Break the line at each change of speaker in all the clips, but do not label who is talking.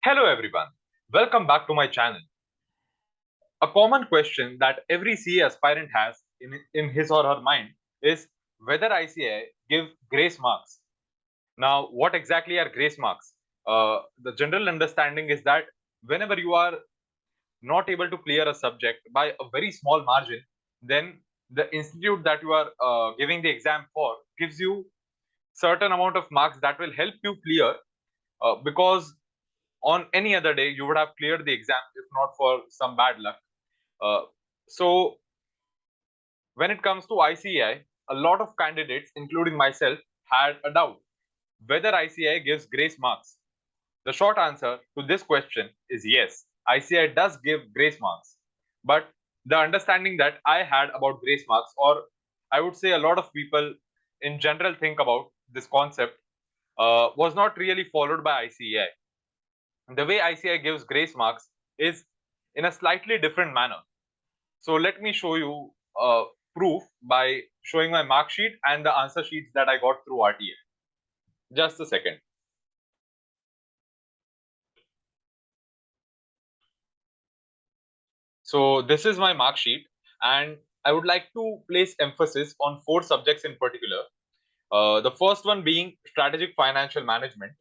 Hello everyone, welcome back to my channel. A common question that every CA aspirant has in his or her mind is whether ICAI give grace marks. Now, what exactly are grace marks? The general understanding is that whenever you are not able to clear a subject by a very small margin, then the institute that you are giving the exam for gives you certain amount of marks that will help you clear because on any other day you would have cleared the exam if not for some bad luck. So when it comes to ICAI, a lot of candidates, including myself, had a doubt whether ICAI gives grace marks. The short answer to this question is yes, ICAI does give grace marks. But the understanding that I had about grace marks, or I would say a lot of people in general think about this concept, was not really followed by ICAI. The way ICAI gives grace marks is in a slightly different manner. So let me show you proof by showing my mark sheet and the answer sheets that I got through RTA. Just a second. So this is my mark sheet, and I would like to place emphasis on 4 subjects in particular. The first one being strategic financial management.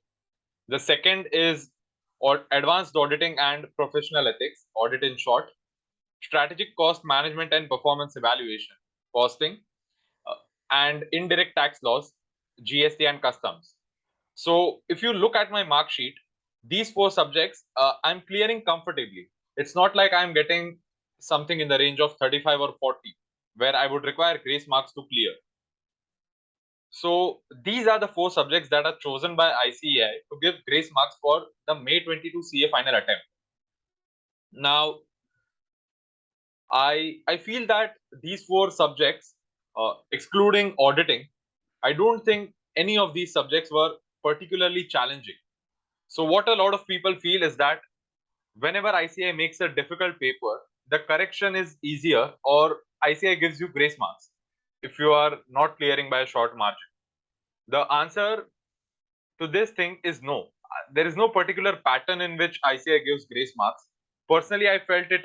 The second is advanced auditing and professional ethics, audit in short. Strategic cost management and performance evaluation, costing, uh, and indirect tax laws, GST and customs. So if you look at my mark sheet, these 4 subjects I'm clearing comfortably. It's not like I'm getting something in the range of 35 or 40, where I would require grace marks to clear. So these are the 4 subjects that are chosen by ICAI to give grace marks for the May 22 CA final attempt. Now, I feel that these 4 subjects, excluding auditing, I don't think any of these subjects were particularly challenging. So what a lot of people feel is that whenever ICAI makes a difficult paper, the correction is easier, or ICAI gives you grace marks if you are not clearing by a short margin. The answer to this thing is no. There is no particular pattern in which ICAI gives grace marks. Personally, I felt it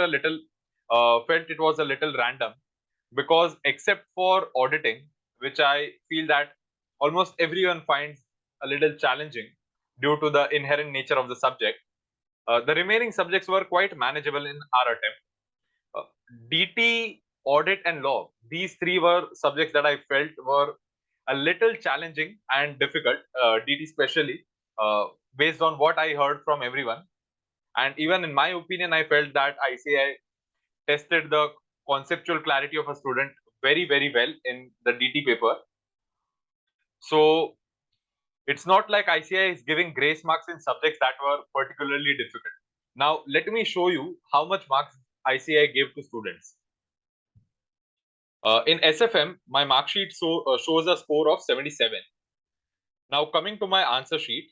was a little random because except for auditing, which I feel that almost everyone finds a little challenging due to the inherent nature of the subject, the remaining subjects were quite manageable in our attempt. Uh, DT, audit, and law, these 3 were subjects that I felt were a little challenging and difficult, DT especially, based on what I heard from everyone. And even in my opinion, I felt that ICAI tested the conceptual clarity of a student very, very well in the DT paper. So it's not like ICAI is giving grace marks in subjects that were particularly difficult. Now, let me show you how much marks ICAI gave to students. In SFM, my mark sheet shows a score of 77. Now, coming to my answer sheet,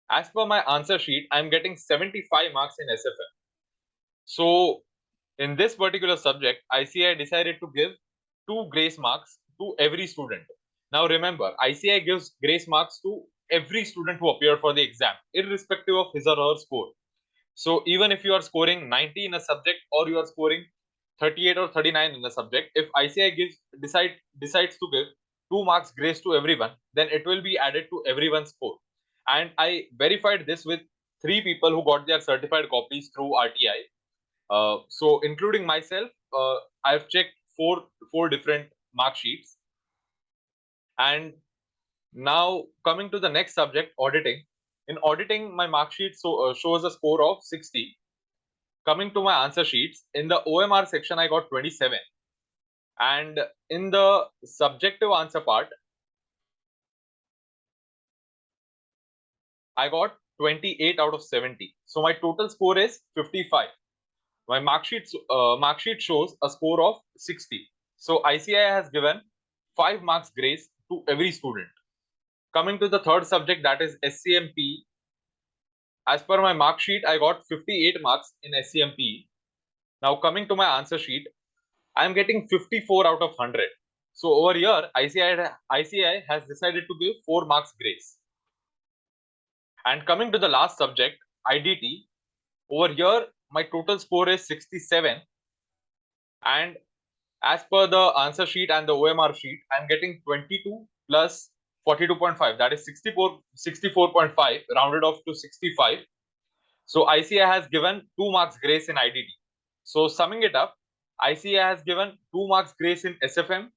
as per my answer sheet, I'm getting 75 marks in SFM. So, in this particular subject, ICAI decided to give 2 grace marks to every student. Now, remember, ICAI gives grace marks to every student who appeared for the exam, irrespective of his or her score. So even if you are scoring 90 in a subject or you are scoring 38 or 39 in a subject, if ICAI decides to give 2 marks grace to everyone, then it will be added to everyone's score. And I verified this with 3 people who got their certified copies through RTI. So including myself, I've checked four different mark sheets. And now coming to the next subject, auditing. In auditing, my mark sheet shows a score of 60. Coming to my answer sheets, in the OMR section, I got 27. And in the subjective answer part, I got 28 out of 70. So my total score is 55. My mark sheet shows a score of 60. So ICAI has given 5 marks grace to every student. Coming to the third subject, that is SCMP. As per my mark sheet, I got 58 marks in SCMP. Now coming to my answer sheet, I am getting 54 out of 100. So over here, ICAI has decided to give 4 marks grace. And coming to the last subject, IDT, over here, my total score is 67. And as per the answer sheet and the OMR sheet, I'm getting 22 plus 42.5, that is 64.5, rounded off to 65. So ICAI has given 2 marks grace in IDT. So summing it up, ICAI has given 2 marks grace in SFM,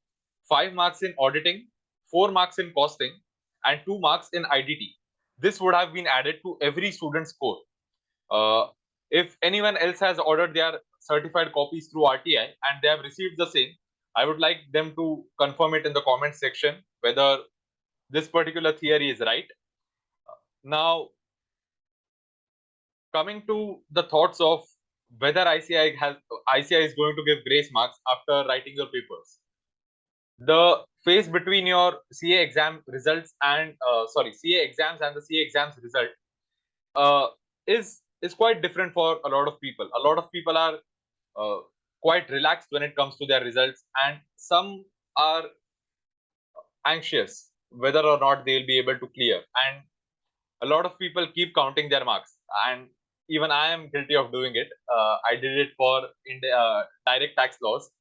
5 marks in auditing, 4 marks in costing, and 2 marks in IDT. This would have been added to every student's score. If anyone else has ordered their certified copies through RTI and they have received the same, I would like them to confirm it in the comment section whether this particular theory is right. Now, coming to the thoughts of whether ICAI is going to give grace marks after writing your papers. The phase between your CA exam results and CA exams and the CA exams result uh, is quite different for a lot of people. A lot of people are quite relaxed when it comes to their results, and some are anxious whether or not they'll be able to clear. And a lot of people keep counting their marks, and even I am guilty of doing it. I did it for direct tax laws.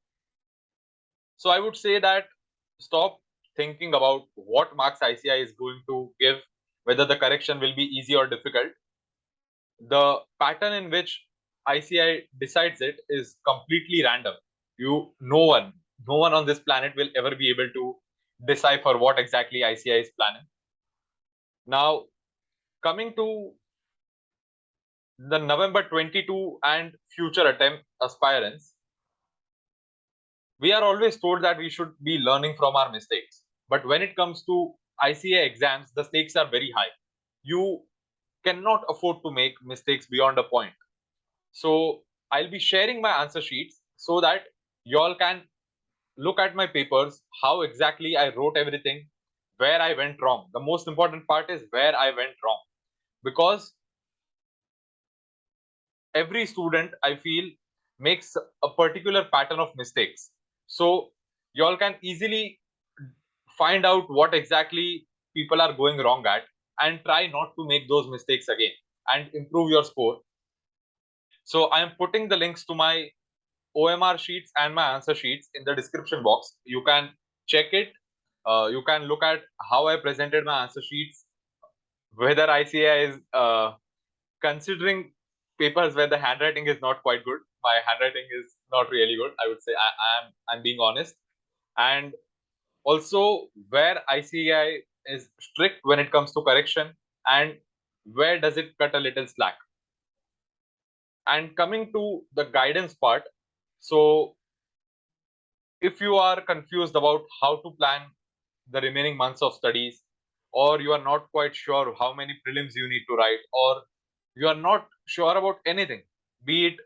So I would say that stop thinking about what marks ICI is going to give, whether the correction will be easy or difficult. The pattern in which ICI decides it is completely random. No one on this planet will ever be able to decipher what exactly ICI is planning. Now, coming to the November 22 and future attempt aspirants, we are always told that we should be learning from our mistakes. But when it comes to ICA exams, the stakes are very high. You cannot afford to make mistakes beyond a point. So I'll be sharing my answer sheets so that y'all can look at my papers, how exactly I wrote everything, where I went wrong. The most important part is where I went wrong. Because every student, I feel, makes a particular pattern of mistakes. So y'all can easily find out what exactly people are going wrong at and try not to make those mistakes again and improve your score. So I am putting the links to my OMR sheets and my answer sheets in the description box. You can check it. You can look at how I presented my answer sheets, whether ICAI is considering papers where the handwriting is not quite good. My handwriting is not really good. I would say I'm being honest. And also where ICAI is strict when it comes to correction and where does it cut a little slack. And coming to the guidance part, so if you are confused about how to plan the remaining months of studies, or you are not quite sure how many prelims you need to write, or you are not sure about anything, be it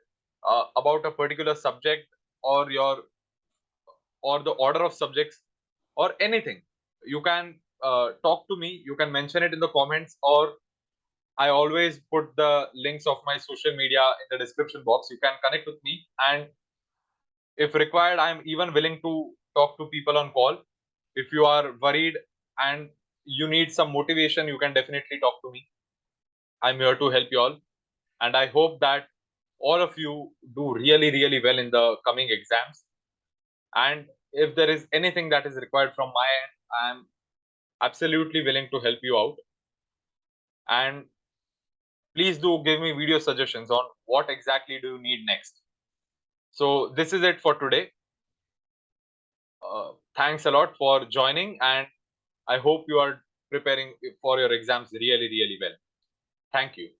about a particular subject or the order of subjects or anything, you can talk to me. You can mention it in the comments, or I always put the links of my social media in the description box. You can connect with me, and if required, I'm even willing to talk to people on call. If you are worried and you need some motivation, you can definitely talk to me. I'm here to help you all. And I hope that all of you do really, really well in the coming exams. And if there is anything that is required from my end, I'm absolutely willing to help you out. And please do give me video suggestions on what exactly do you need next. So this is it for today. Thanks a lot for joining, and I hope you are preparing for your exams really, really well. Thank you.